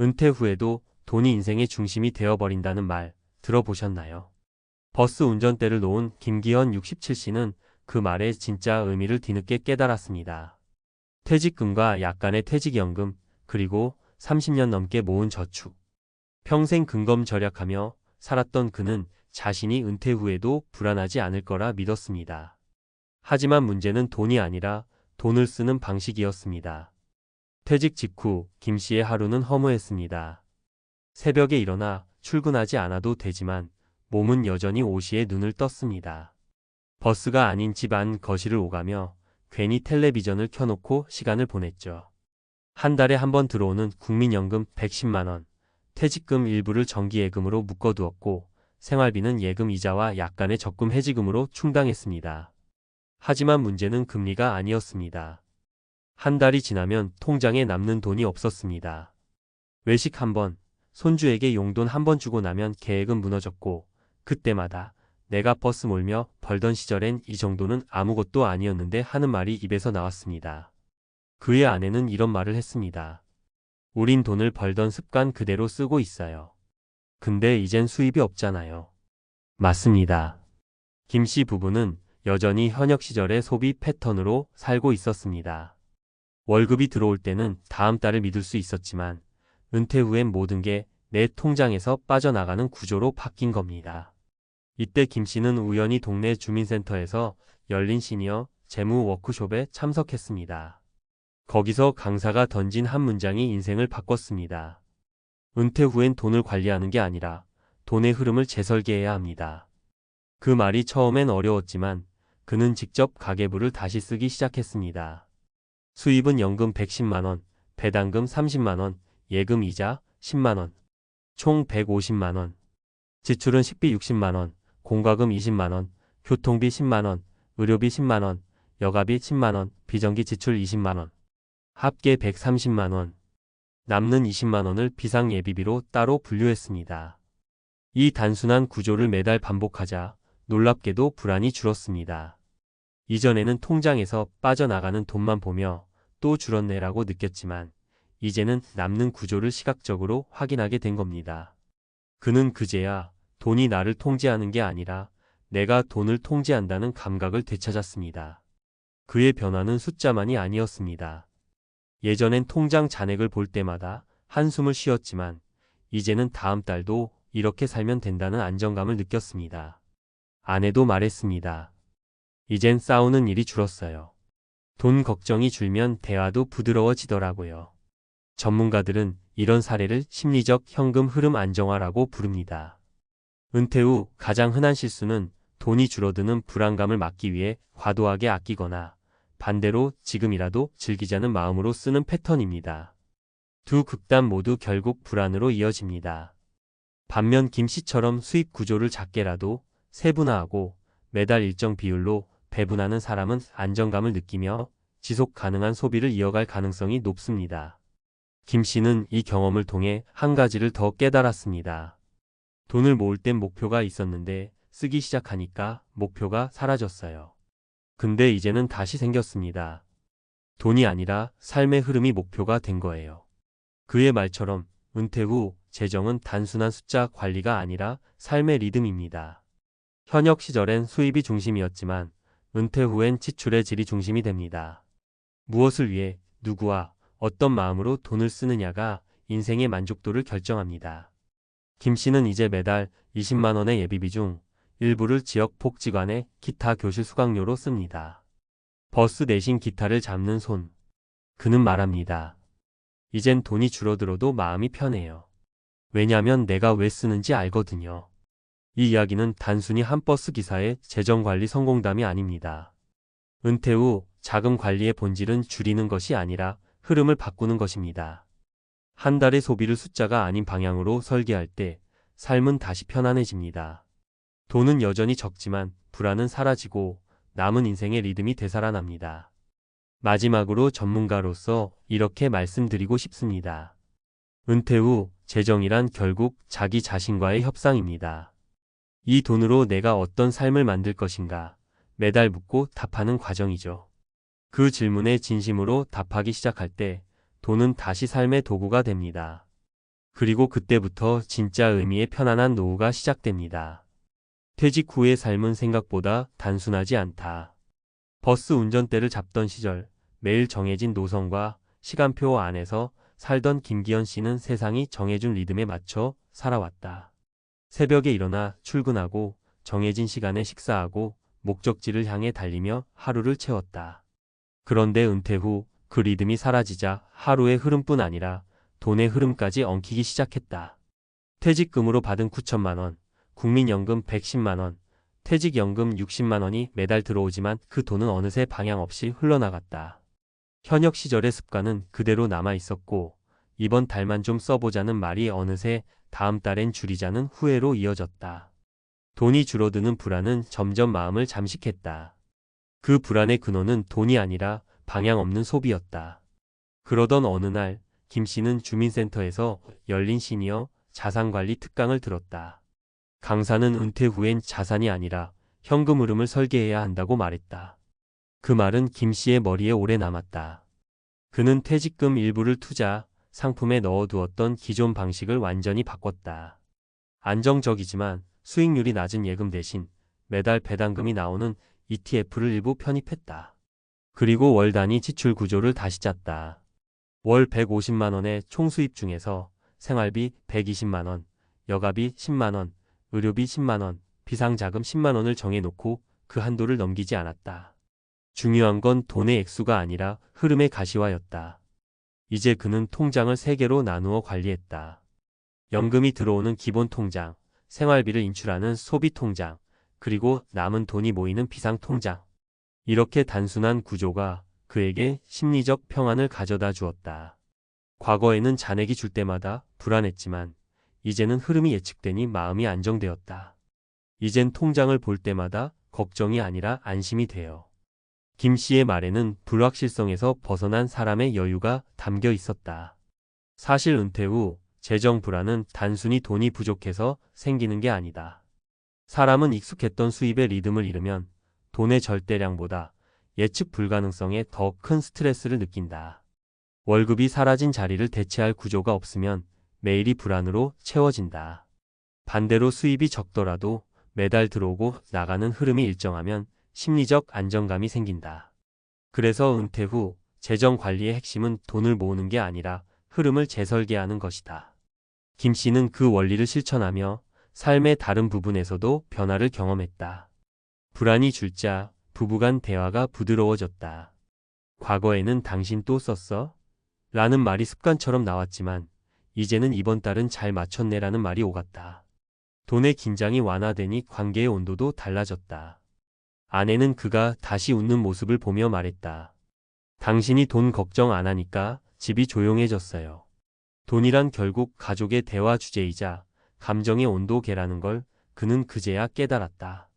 은퇴 후에도 돈이 인생의 중심이 되어버린다는 말 들어보셨나요? 버스 운전대를 놓은 김기현 67씨는 그 말의 진짜 의미를 뒤늦게 깨달았습니다. 퇴직금과 약간의 퇴직연금, 그리고 30년 넘게 모은 저축. 평생 근검 절약하며 살았던 그는 자신이 은퇴 후에도 불안하지 않을 거라 믿었습니다. 하지만 문제는 돈이 아니라 돈을 쓰는 방식이었습니다. 퇴직 직후 김 씨의 하루는 허무했습니다. 새벽에 일어나 출근하지 않아도 되지만 몸은 여전히 오시에 눈을 떴습니다. 버스가 아닌 집 안 거실을 오가며 괜히 텔레비전을 켜놓고 시간을 보냈죠. 한 달에 한 번 들어오는 국민연금 110만 원, 퇴직금 일부를 정기예금으로 묶어두었고 생활비는 예금 이자와 약간의 적금 해지금으로 충당했습니다. 하지만 문제는 금리가 아니었습니다. 한 달이 지나면 통장에 남는 돈이 없었습니다. 외식 한 번, 손주에게 용돈 한 번 주고 나면 계획은 무너졌고 그때마다 내가 버스 몰며 벌던 시절엔 이 정도는 아무것도 아니었는데 하는 말이 입에서 나왔습니다. 그의 아내는 이런 말을 했습니다. 우린 돈을 벌던 습관 그대로 쓰고 있어요. 근데 이젠 수입이 없잖아요. 맞습니다. 김 씨 부부는 여전히 현역 시절의 소비 패턴으로 살고 있었습니다. 월급이 들어올 때는 다음 달을 믿을 수 있었지만 은퇴 후엔 모든 게 내 통장에서 빠져나가는 구조로 바뀐 겁니다. 이때 김 씨는 우연히 동네 주민센터에서 열린 시니어 재무 워크숍에 참석했습니다. 거기서 강사가 던진 한 문장이 인생을 바꿨습니다. 은퇴 후엔 돈을 관리하는 게 아니라 돈의 흐름을 재설계해야 합니다. 그 말이 처음엔 어려웠지만 그는 직접 가계부를 다시 쓰기 시작했습니다. 수입은 연금 110만 원, 배당금 30만 원, 예금 이자 10만 원, 총 150만 원. 지출은 식비 60만 원, 공과금 20만 원, 교통비 10만 원, 의료비 10만 원, 여가비 10만 원, 비정기 지출 20만 원. 합계 130만 원. 남는 20만 원을 비상예비비로 따로 분류했습니다. 이 단순한 구조를 매달 반복하자 놀랍게도 불안이 줄었습니다. 이전에는 통장에서 빠져나가는 돈만 보며 또 줄었네라고 느꼈지만 이제는 남는 구조를 시각적으로 확인하게 된 겁니다. 그는 그제야 돈이 나를 통제하는 게 아니라 내가 돈을 통제한다는 감각을 되찾았습니다. 그의 변화는 숫자만이 아니었습니다. 예전엔 통장 잔액을 볼 때마다 한숨을 쉬었지만 이제는 다음 달도 이렇게 살면 된다는 안정감을 느꼈습니다. 아내도 말했습니다. 이젠 싸우는 일이 줄었어요. 돈 걱정이 줄면 대화도 부드러워지더라고요. 전문가들은 이런 사례를 심리적 현금 흐름 안정화라고 부릅니다. 은퇴 후 가장 흔한 실수는 돈이 줄어드는 불안감을 막기 위해 과도하게 아끼거나 반대로 지금이라도 즐기자는 마음으로 쓰는 패턴입니다. 두 극단 모두 결국 불안으로 이어집니다. 반면 김 씨처럼 수익 구조를 작게라도 세분화하고 매달 일정 비율로 배분하는 사람은 안정감을 느끼며 지속 가능한 소비를 이어갈 가능성이 높습니다. 김 씨는 이 경험을 통해 한 가지를 더 깨달았습니다. 돈을 모을 땐 목표가 있었는데 쓰기 시작하니까 목표가 사라졌어요. 근데 이제는 다시 생겼습니다. 돈이 아니라 삶의 흐름이 목표가 된 거예요. 그의 말처럼 은퇴 후 재정은 단순한 숫자 관리가 아니라 삶의 리듬입니다. 현역 시절엔 수입이 중심이었지만 은퇴 후엔 지출의 질이 중심이 됩니다. 무엇을 위해 누구와 어떤 마음으로 돈을 쓰느냐가 인생의 만족도를 결정합니다. 김 씨는 이제 매달 20만 원의 예비비 중 일부를 지역 복지관의 기타 교실 수강료로 씁니다. 버스 대신 기타를 잡는 손. 그는 말합니다. 이젠 돈이 줄어들어도 마음이 편해요. 왜냐면 내가 왜 쓰는지 알거든요. 이 이야기는 단순히 한 버스 기사의 재정관리 성공담이 아닙니다. 은퇴 후 자금 관리의 본질은 줄이는 것이 아니라 흐름을 바꾸는 것입니다. 한 달의 소비를 숫자가 아닌 방향으로 설계할 때 삶은 다시 편안해집니다. 돈은 여전히 적지만 불안은 사라지고 남은 인생의 리듬이 되살아납니다. 마지막으로 전문가로서 이렇게 말씀드리고 싶습니다. 은퇴 후 재정이란 결국 자기 자신과의 협상입니다. 이 돈으로 내가 어떤 삶을 만들 것인가 매달 묻고 답하는 과정이죠. 그 질문에 진심으로 답하기 시작할 때 돈은 다시 삶의 도구가 됩니다. 그리고 그때부터 진짜 의미의 편안한 노후가 시작됩니다. 퇴직 후의 삶은 생각보다 단순하지 않다. 버스 운전대를 잡던 시절 매일 정해진 노선과 시간표 안에서 살던 김기현 씨는 세상이 정해준 리듬에 맞춰 살아왔다. 새벽에 일어나 출근하고 정해진 시간에 식사하고 목적지를 향해 달리며 하루를 채웠다. 그런데 은퇴 후 그 리듬이 사라지자 하루의 흐름뿐 아니라 돈의 흐름까지 엉키기 시작했다. 퇴직금으로 받은 9천만 원, 국민연금 110만 원, 퇴직연금 60만 원이 매달 들어오지만 그 돈은 어느새 방향 없이 흘러나갔다. 현역 시절의 습관은 그대로 남아 있었고 이번 달만 좀 써보자는 말이 어느새 다음 달엔 줄이자는 후회로 이어졌다. 돈이 줄어드는 불안은 점점 마음을 잠식했다. 그 불안의 근원은 돈이 아니라 방향 없는 소비였다. 그러던 어느 날 김 씨는 주민센터에서 열린 시니어 자산관리 특강을 들었다. 강사는 은퇴 후엔 자산이 아니라 현금 흐름을 설계해야 한다고 말했다. 그 말은 김 씨의 머리에 오래 남았다. 그는 퇴직금 일부를 투자, 상품에 넣어두었던 기존 방식을 완전히 바꿨다. 안정적이지만 수익률이 낮은 예금 대신 매달 배당금이 나오는 ETF를 일부 편입했다. 그리고 월 단위 지출 구조를 다시 짰다. 월 150만 원의 총수입 중에서 생활비 120만 원, 여가비 10만 원, 의료비 10만 원, 비상자금 10만 원을 정해놓고 그 한도를 넘기지 않았다. 중요한 건 돈의 액수가 아니라 흐름의 가시화였다. 이제 그는 통장을 3개로 나누어 관리했다. 연금이 들어오는 기본 통장, 생활비를 인출하는 소비 통장, 그리고 남은 돈이 모이는 비상 통장. 이렇게 단순한 구조가 그에게 심리적 평안을 가져다 주었다. 과거에는 잔액이 줄 때마다 불안했지만 이제는 흐름이 예측되니 마음이 안정되었다. 이젠 통장을 볼 때마다 걱정이 아니라 안심이 돼요. 김 씨의 말에는 불확실성에서 벗어난 사람의 여유가 담겨 있었다. 사실 은퇴 후 재정 불안은 단순히 돈이 부족해서 생기는 게 아니다. 사람은 익숙했던 수입의 리듬을 잃으면 돈의 절대량보다 예측 불가능성에 더 큰 스트레스를 느낀다. 월급이 사라진 자리를 대체할 구조가 없으면 매일이 불안으로 채워진다. 반대로 수입이 적더라도 매달 들어오고 나가는 흐름이 일정하면 심리적 안정감이 생긴다. 그래서 은퇴 후 재정 관리의 핵심은 돈을 모으는 게 아니라 흐름을 재설계하는 것이다. 김 씨는 그 원리를 실천하며 삶의 다른 부분에서도 변화를 경험했다. 불안이 줄자 부부간 대화가 부드러워졌다. 과거에는 당신 또 썼어? 라는 말이 습관처럼 나왔지만 이제는 이번 달은 잘 맞췄네 라는 말이 오갔다. 돈의 긴장이 완화되니 관계의 온도도 달라졌다. 아내는 그가 다시 웃는 모습을 보며 말했다. 당신이 돈 걱정 안 하니까 집이 조용해졌어요. 돈이란 결국 가족의 대화 주제이자 감정의 온도계라는 걸 그는 그제야 깨달았다.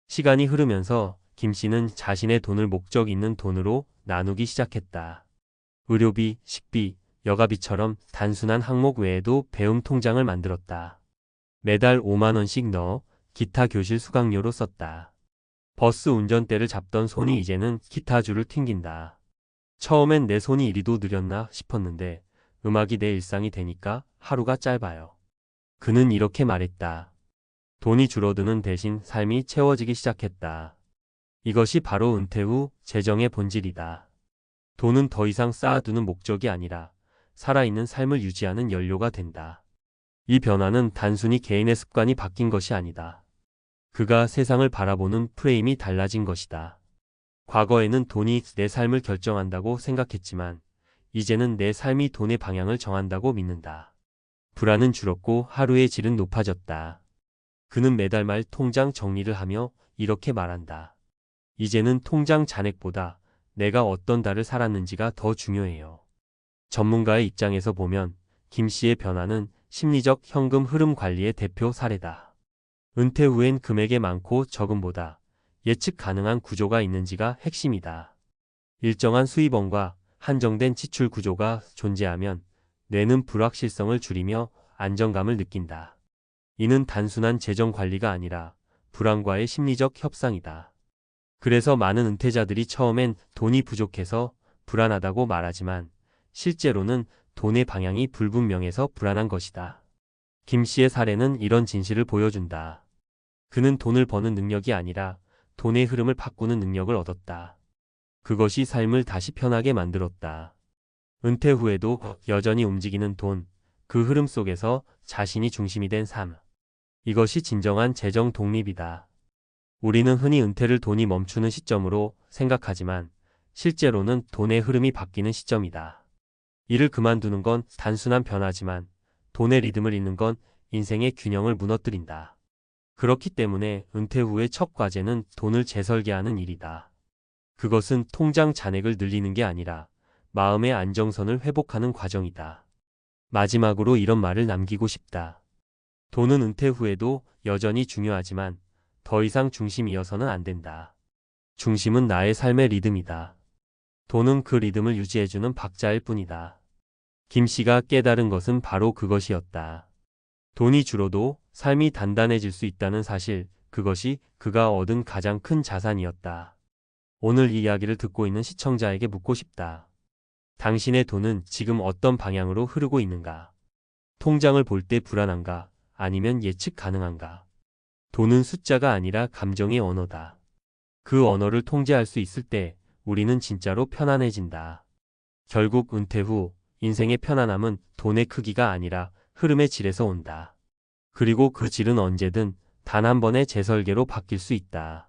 시간이 흐르면서 김 씨는 자신의 돈을 목적 있는 돈으로 나누기 시작했다. 의료비, 식비, 여가비처럼 단순한 항목 외에도 배움 통장을 만들었다. 매달 5만 원씩 넣어 기타 교실 수강료로 썼다. 버스 운전대를 잡던 손이 이제는 기타줄을 튕긴다. 처음엔 내 손이 이리도 느렸나 싶었는데 음악이 내 일상이 되니까 하루가 짧아요. 그는 이렇게 말했다. 돈이 줄어드는 대신 삶이 채워지기 시작했다. 이것이 바로 은퇴 후 재정의 본질이다. 돈은 더 이상 쌓아두는 목적이 아니라 살아있는 삶을 유지하는 연료가 된다. 이 변화는 단순히 개인의 습관이 바뀐 것이 아니다. 그가 세상을 바라보는 프레임이 달라진 것이다. 과거에는 돈이 내 삶을 결정한다고 생각했지만 이제는 내 삶이 돈의 방향을 정한다고 믿는다. 불안은 줄었고 하루의 질은 높아졌다. 그는 매달 말 통장 정리를 하며 이렇게 말한다. 이제는 통장 잔액보다 내가 어떤 달을 살았는지가 더 중요해요. 전문가의 입장에서 보면 김 씨의 변화는 심리적 현금 흐름 관리의 대표 사례다. 은퇴 후엔 금액의 많고 적음보다 예측 가능한 구조가 있는지가 핵심이다. 일정한 수입원과 한정된 지출 구조가 존재하면 뇌는 불확실성을 줄이며 안정감을 느낀다. 이는 단순한 재정 관리가 아니라 불안과의 심리적 협상이다. 그래서 많은 은퇴자들이 처음엔 돈이 부족해서 불안하다고 말하지만 실제로는 돈의 방향이 불분명해서 불안한 것이다. 김 씨의 사례는 이런 진실을 보여준다. 그는 돈을 버는 능력이 아니라 돈의 흐름을 바꾸는 능력을 얻었다. 그것이 삶을 다시 편하게 만들었다. 은퇴 후에도 여전히 움직이는 돈, 그 흐름 속에서 자신이 중심이 된 삶. 이것이 진정한 재정 독립이다. 우리는 흔히 은퇴를 돈이 멈추는 시점으로 생각하지만 실제로는 돈의 흐름이 바뀌는 시점이다. 일을 그만두는 건 단순한 변화지만 돈의 리듬을 잃는 건 인생의 균형을 무너뜨린다. 그렇기 때문에 은퇴 후의 첫 과제는 돈을 재설계하는 일이다. 그것은 통장 잔액을 늘리는 게 아니라 마음의 안정선을 회복하는 과정이다. 마지막으로 이런 말을 남기고 싶다. 돈은 은퇴 후에도 여전히 중요하지만 더 이상 중심이어서는 안 된다. 중심은 나의 삶의 리듬이다. 돈은 그 리듬을 유지해주는 박자일 뿐이다. 김 씨가 깨달은 것은 바로 그것이었다. 돈이 줄어도 삶이 단단해질 수 있다는 사실, 그것이 그가 얻은 가장 큰 자산이었다. 오늘 이 이야기를 듣고 있는 시청자에게 묻고 싶다. 당신의 돈은 지금 어떤 방향으로 흐르고 있는가? 통장을 볼 때 불안한가? 아니면 예측 가능한가? 돈은 숫자가 아니라 감정의 언어다. 그 언어를 통제할 수 있을 때 우리는 진짜로 편안해진다. 결국 은퇴 후 인생의 편안함은 돈의 크기가 아니라 흐름의 질에서 온다. 그리고 그 질은 언제든 단 한 번의 재설계로 바뀔 수 있다.